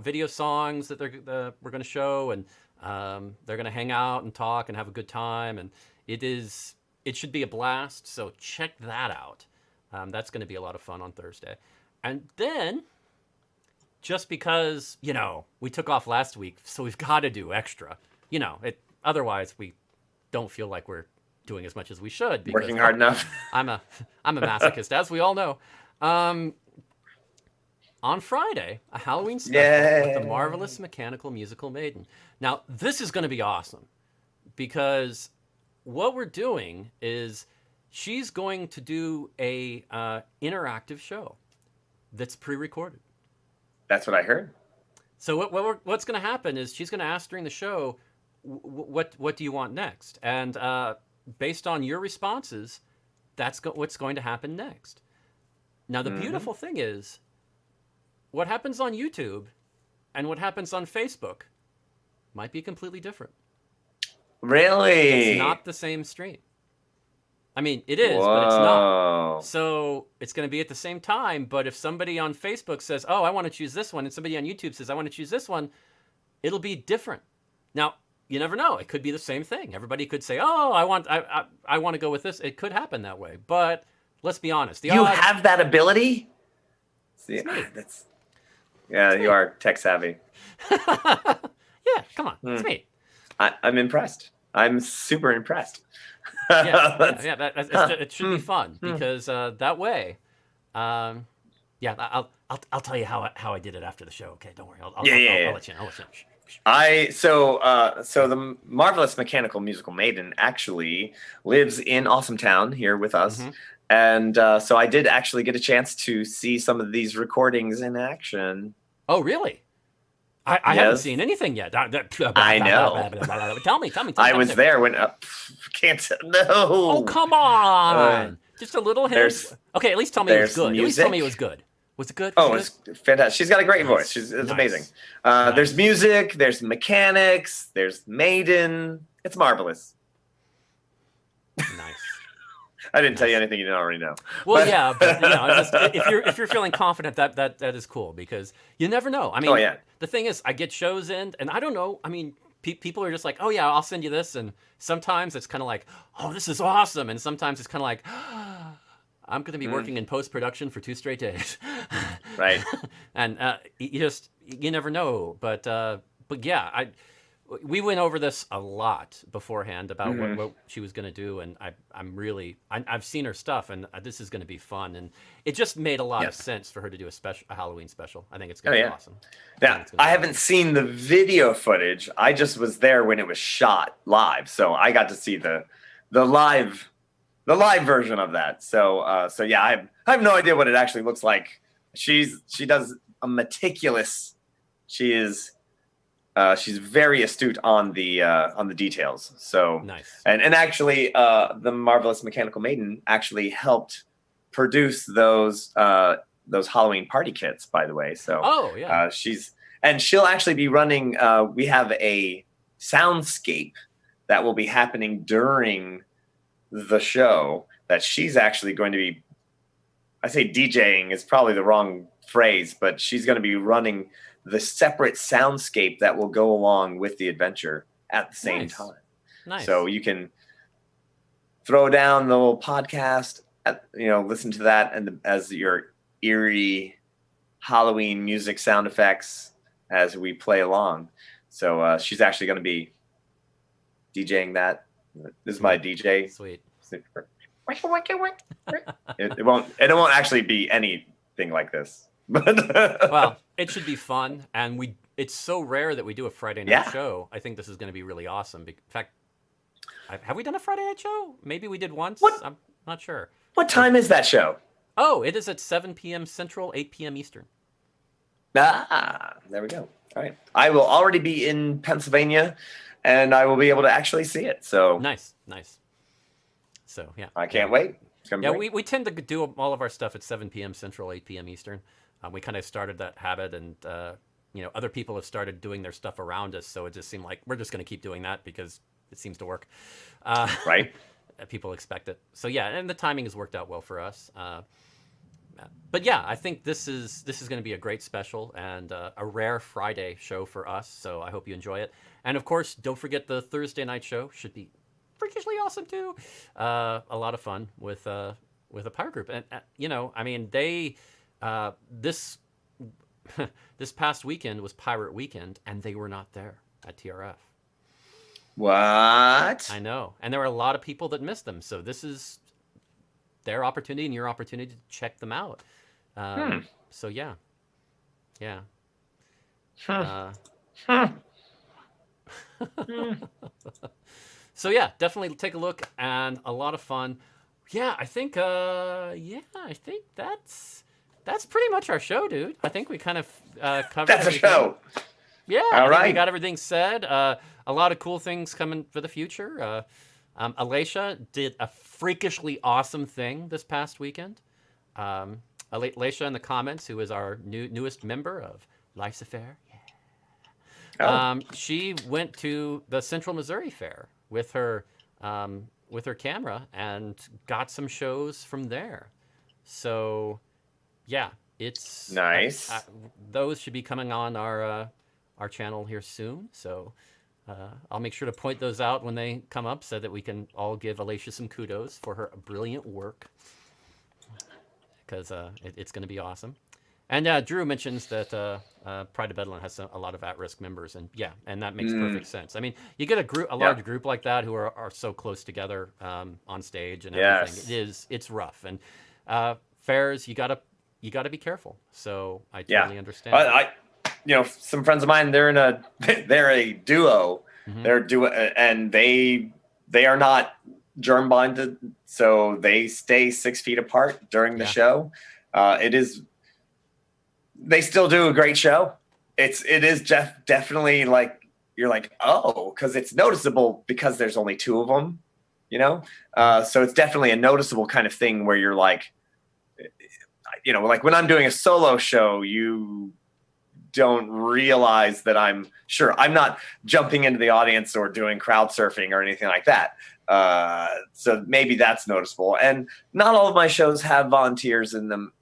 Speaker 1: video songs that we're going to show, and they're going to hang out and talk and have a good time. And it should be a blast. So check that out. That's going to be a lot of fun on Thursday. And then, just because, we took off last week, so we've got to do extra. Otherwise we don't feel like we're doing as much as we should.
Speaker 2: Working hard enough.
Speaker 1: I'm a masochist, as we all know. On Friday, a Halloween special with the Marvelous Mechanical Musical Maiden. Now, this is going to be awesome because what we're doing is she's going to do a interactive show that's pre-recorded.
Speaker 2: That's what I heard.
Speaker 1: So what's going to happen is she's going to ask during the show, what do you want next? And based on your responses, that's what's going to happen next. Now, the beautiful thing is, what happens on YouTube and what happens on Facebook might be completely different.
Speaker 2: Really?
Speaker 1: It's not the same stream. I mean, it is, but it's not. So it's going to be at the same time, but if somebody on Facebook says, oh, I want to choose this one, and somebody on YouTube says, I want to choose this one, it'll be different. Now, you never know. It could be the same thing. Everybody could say, oh, I want to go with this. It could happen that way, but let's be honest.
Speaker 2: You have that ability? See, you are tech savvy.
Speaker 1: Yeah, come on. It's me.
Speaker 2: I'm impressed. I'm super impressed.
Speaker 1: It should be fun because that way, I'll tell you how I did it after the show. Okay, don't worry. I'll let you know.
Speaker 2: So the Marvelous Mechanical Musical Maiden actually lives in Awesome Town here with us. And so I did actually get a chance to see some of these recordings in action.
Speaker 1: Oh, really? I haven't seen anything yet.
Speaker 2: I know.
Speaker 1: Tell me.
Speaker 2: I was there when... can't... No.
Speaker 1: Oh, come on. Just a little hint. Okay, at least tell me it was good.
Speaker 2: Music.
Speaker 1: At least tell me it was good. Was it good?
Speaker 2: It's fantastic. She's got a great voice. It's amazing. There's music. There's mechanics. There's Maiden. It's marvelous.
Speaker 1: Nice.
Speaker 2: I didn't tell you
Speaker 1: Nice.
Speaker 2: anything you didn't already know.
Speaker 1: Well, yeah, but just if you're feeling confident, that is cool because you never know. I
Speaker 2: Oh
Speaker 1: mean,
Speaker 2: yeah,
Speaker 1: the thing is, I get shows in, and I don't know. I mean, people are just like, oh yeah, I'll send you this, and sometimes it's kind of like, oh, this is awesome, and sometimes it's kind of like, I'm going to be working in post production for 2 straight days,
Speaker 2: right.
Speaker 1: and you never know. But yeah, we went over this a lot beforehand about
Speaker 2: Hmm.
Speaker 1: what she was going to do, and I've seen her stuff, and this is going to be fun, and it just made a lot
Speaker 2: Yeah.
Speaker 1: of sense for her to do a Halloween special. I think it's
Speaker 2: Oh
Speaker 1: going to be
Speaker 2: yeah.
Speaker 1: awesome. I think
Speaker 2: Now
Speaker 1: it's going
Speaker 2: I
Speaker 1: to be
Speaker 2: haven't
Speaker 1: awesome.
Speaker 2: seen the video footage. I just was there when it was shot live, so I got to see the live the live version of that. So yeah, I have no idea what it actually looks like. She does a meticulous. She is she's very astute on the details. So
Speaker 1: Nice.
Speaker 2: and actually, the Marvelous Mechanical Maiden actually helped produce those Halloween party kits, by the way. So
Speaker 1: Oh yeah.
Speaker 2: she'll actually be running. We have a soundscape that will be happening during the show that she's actually going to be. I say DJing is probably the wrong phrase, but she's going to be running the separate soundscape that will go along with the adventure at the same
Speaker 1: Nice.
Speaker 2: time. So
Speaker 1: Nice.
Speaker 2: you can throw down the little podcast, listen to that, and as your eerie Halloween music sound effects as we play along. So she's actually going to be DJing that. This is my DJ.
Speaker 1: Sweet.
Speaker 2: It won't actually be anything like this. But
Speaker 1: Well, it should be fun, and it's so rare that we do a Friday night
Speaker 2: yeah.
Speaker 1: show. I think this is going to be really awesome. In fact, have we done a Friday night show? Maybe we did once.
Speaker 2: What
Speaker 1: I'm not sure.
Speaker 2: what time is that show?
Speaker 1: Oh, it is at 7 p.m. Central, 8 p.m. Eastern.
Speaker 2: There we go. All right. I will already be in Pennsylvania and I will be able to actually see it. So
Speaker 1: Nice. So, yeah.
Speaker 2: I can't wait. It's gonna be
Speaker 1: Yeah,
Speaker 2: great.
Speaker 1: we tend to do all of our stuff at 7 p.m. Central, 8 p.m. Eastern. We kind of started that habit, and other people have started doing their stuff around us, so it just seemed like we're just going to keep doing that because it seems to work.
Speaker 2: Right?
Speaker 1: People expect it. So yeah, and the timing has worked out well for us. But yeah, I think this is going to be a great special and a rare Friday show for us. So I hope you enjoy it. And of course, don't forget the Thursday night show should be freakishly awesome too. A lot of fun with a pirate group, and I mean they this this past weekend was Pirate Weekend, and they were not there at TRF.
Speaker 2: What?
Speaker 1: I know, and there were a lot of people that missed them. So this is their opportunity and your opportunity to check them out. So yeah. So yeah, definitely take a look, and a lot of fun. Yeah, I think that's pretty much our show, dude. I think we kind of covered
Speaker 2: That's a
Speaker 1: everything.
Speaker 2: show.
Speaker 1: Yeah,
Speaker 2: All
Speaker 1: I think we
Speaker 2: right.
Speaker 1: got everything said. A lot of cool things coming for the future. Alicia did a freakishly awesome thing this past weekend. Alicia in the comments, who is our newest member of Life's a Faire, she went to the Central Missouri Fair with her camera and got some shows from there. So, yeah, it's
Speaker 2: Nice.
Speaker 1: those should be coming on our channel here soon. So I'll make sure to point those out when they come up so that we can all give Alicia some kudos for her brilliant work, because it's going to be awesome. And Drew mentions that Pride of Bedlam has a lot of at-risk members, and that makes perfect sense. I mean, you get a large group like that who are so close together on stage and everything.
Speaker 2: Yes.
Speaker 1: It's rough, and fairs you gotta be careful. So I totally understand.
Speaker 2: I some friends of mine, they're a duo.
Speaker 1: Mhm.
Speaker 2: They're a duo, and they are not germ bonded, so they stay 6 feet apart during the show. They still do a great show. It is definitely like, you're like, oh, because it's noticeable because there's only two of them, so it's definitely a noticeable kind of thing where you're like, like when I'm doing a solo show, you don't realize that I'm not jumping into the audience or doing crowd surfing or anything like that. So maybe that's noticeable. And not all of my shows have volunteers in them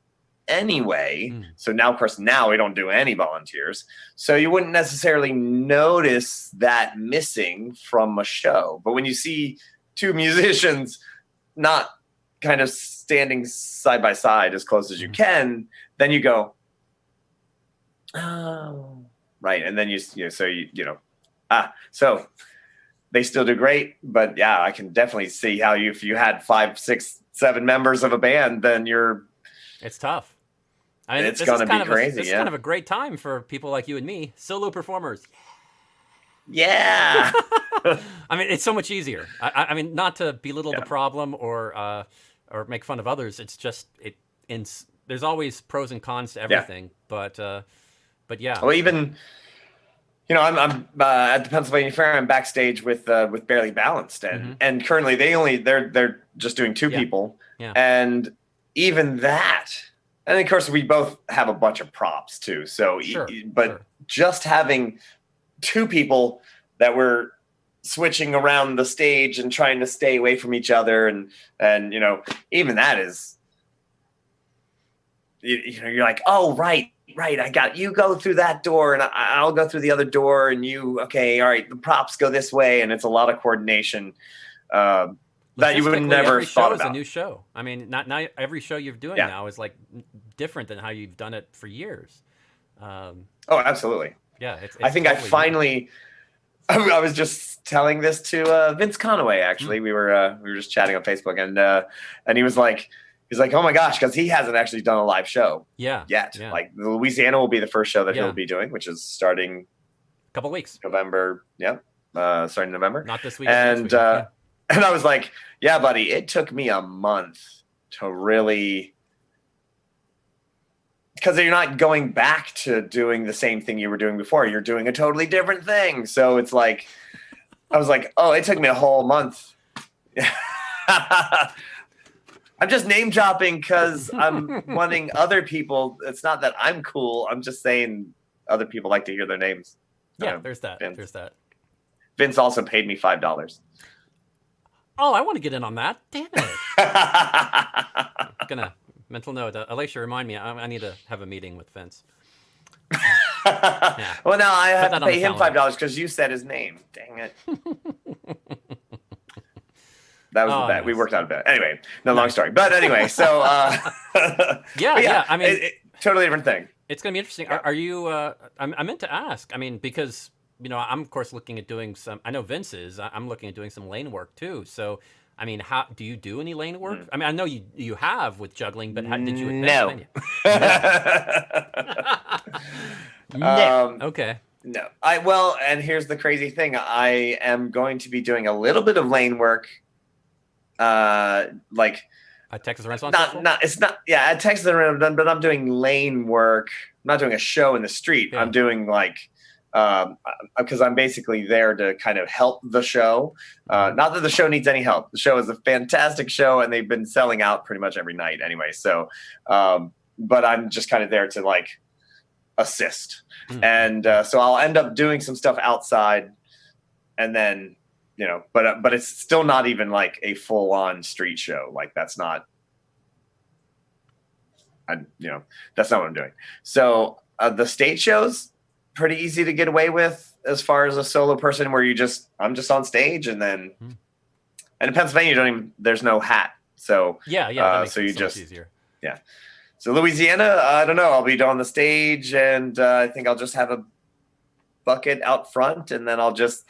Speaker 2: anyway. So now, of course, now we don't do any volunteers. So you wouldn't necessarily notice that missing from a show. But when you see two musicians not kind of standing side by side as close as you can, then you go, oh, right. And then so they still do great. But yeah, I can definitely see how if you had 5, 6, 7 members of a band, then
Speaker 1: it's tough. I mean,
Speaker 2: it's going to be crazy.
Speaker 1: This is kind of a great time for people like you and me, solo performers.
Speaker 2: Yeah.
Speaker 1: I mean, it's so much easier. I mean, not to belittle the problem or make fun of others. It's just there's always pros and cons to everything. But yeah.
Speaker 2: Well, even I'm at the Pennsylvania Fair. I'm backstage with Barely Balanced, and currently they're just doing 2 people, and even that. And of course, we both have a bunch of props too. So, just having 2 people that were switching around the stage and trying to stay away from each other, and even that is, you're like, oh right, I got you. Go through that door, and I'll go through the other door, and okay, all right. The props go this way, and it's a lot of coordination. That you would never
Speaker 1: every
Speaker 2: thought
Speaker 1: show
Speaker 2: about.
Speaker 1: Is a new show. I mean, not every show you're doing now is like different than how you've done it for years.
Speaker 2: Oh, absolutely.
Speaker 1: Yeah,
Speaker 2: I think totally I finally. I was just telling this to Vince Conaway. Actually, we were just chatting on Facebook, and he was like, oh my gosh, because he hasn't actually done a live show yet. Yeah. Like Louisiana will be the first show that he'll be doing, which is starting
Speaker 1: a couple weeks,
Speaker 2: November. Yeah, starting November.
Speaker 1: Not this week.
Speaker 2: And and I was like, yeah, buddy, it took me a month to really, because you're not going back to doing the same thing you were doing before. You're doing a totally different thing. So it's like, I was like, oh, it took me a whole month. I'm just name dropping because I'm wanting other people. It's not that I'm cool. I'm just saying other people like to hear their names.
Speaker 1: Yeah, there's that.
Speaker 2: Vince.
Speaker 1: There's that.
Speaker 2: Vince also paid me $5.
Speaker 1: Oh, I want to get in on that. Damn it. Gonna mental note. Alicia, remind me. I need to have a meeting with Vince.
Speaker 2: Yeah. Well, now I have to pay him $5 because you said his name. Dang it. That was the bet. Nice. We worked out a bet. Anyway, long story. But anyway, so
Speaker 1: yeah. I mean,
Speaker 2: totally different thing.
Speaker 1: It's gonna be interesting. Yeah. Are you? I meant to ask. I mean, because I'm of course looking at doing some. I know Vince is. I'm looking at doing some lane work too. So, I mean, how do you do any lane work? I mean, I know you have with juggling, but how did you?
Speaker 2: No.
Speaker 1: No. Okay.
Speaker 2: No. And here's the crazy thing. I am going to be doing a little bit of lane work. Like
Speaker 1: at Texas Renaissance Festival?
Speaker 2: It's not. Yeah, at Texas Renaissance, but I'm doing lane work. I'm not doing a show in the street. Yeah. I'm doing because I'm basically there to kind of help the show. Not that the show needs any help. The show is a fantastic show, and they've been selling out pretty much every night anyway. So, but I'm just kind of there to assist, and so I'll end up doing some stuff outside, and then. But it's still not even like a full on street show. Like that's not what I'm doing. So the stage shows pretty easy to get away with as far as a solo person where I'm just on stage and then, and in Pennsylvania, there's no hat. So
Speaker 1: so you just, easier.
Speaker 2: Yeah. So Louisiana, I don't know. I'll be on the stage and I think I'll just have a bucket out front and then I'll just,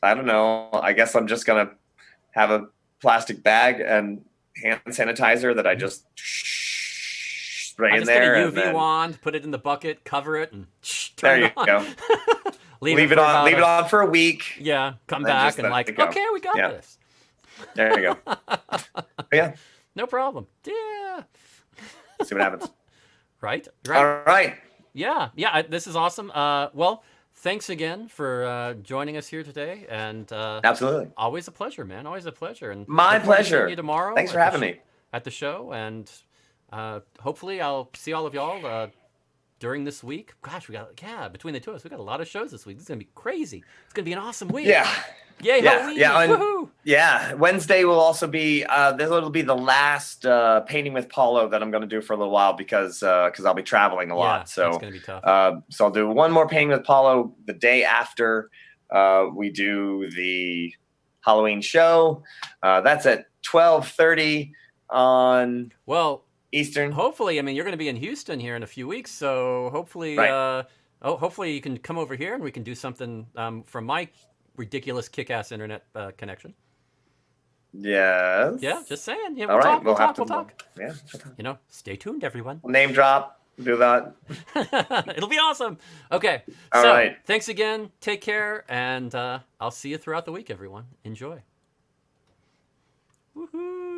Speaker 2: I don't know. I guess I'm just going to have a plastic bag and hand sanitizer that I just spray in there.
Speaker 1: Get a UV wand, put it in the bucket, cover it, and
Speaker 2: turn it on. There you go. leave it on for a week.
Speaker 1: Yeah, come back and okay, we got this.
Speaker 2: There you go. Yeah.
Speaker 1: No problem. Yeah.
Speaker 2: See what happens.
Speaker 1: Right.
Speaker 2: All right.
Speaker 1: Yeah. This is awesome. Well, thanks again for joining us here today, and
Speaker 2: absolutely,
Speaker 1: always a pleasure, man. Always a pleasure. And
Speaker 2: my pleasure.
Speaker 1: See you tomorrow.
Speaker 2: Thanks for having me
Speaker 1: at the show, and hopefully I'll see all of y'all during this week. Gosh, between the two of us, we got a lot of shows this week. This is gonna be crazy. It's gonna be an awesome week.
Speaker 2: Yeah.
Speaker 1: Yay,
Speaker 2: Yeah,
Speaker 1: Halloween!
Speaker 2: yeah, and
Speaker 1: Woohoo!
Speaker 2: yeah. Wednesday will also be this will be the last painting with Paulo that I'm going to do for a little while because I'll be traveling a lot. So
Speaker 1: that's gonna be tough.
Speaker 2: So I'll do one more painting with Paulo the day after we do the Halloween show. That's at 12:30 on Eastern.
Speaker 1: Hopefully, I mean, you're going to be in Houston here in a few weeks, so hopefully,
Speaker 2: Right.
Speaker 1: hopefully you can come over here and we can do something from my ridiculous kick-ass internet connection.
Speaker 2: Yes.
Speaker 1: Yeah, just saying. Yeah,
Speaker 2: All right.
Speaker 1: we'll talk.
Speaker 2: Yeah.
Speaker 1: Stay tuned, everyone.
Speaker 2: We'll name drop. Do that.
Speaker 1: It'll be awesome. Okay.
Speaker 2: All right.
Speaker 1: Thanks again. Take care, and I'll see you throughout the week, everyone. Enjoy. Woohoo!